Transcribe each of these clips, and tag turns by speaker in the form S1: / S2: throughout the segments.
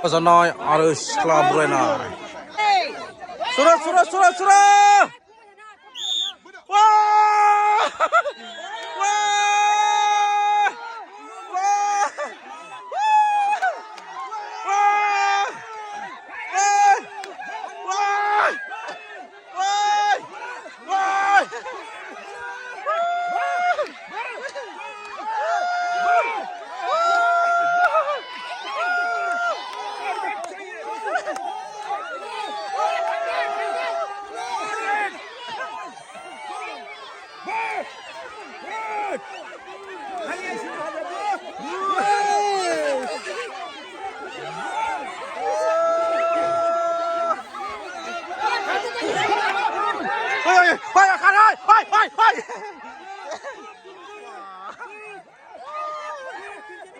S1: Zanai arus club renai. Surah, surah, surah, surah. Wah! Wah! Wah! Wah! Wah! Wah! Wah! Ôi, Khanh ơi, ôi.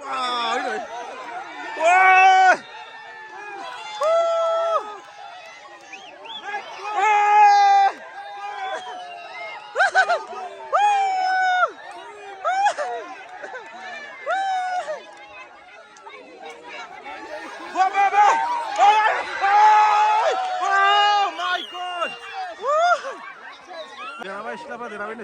S1: Wow, cái này. Wow. Oh my god. Dinamai, silapa dinamai.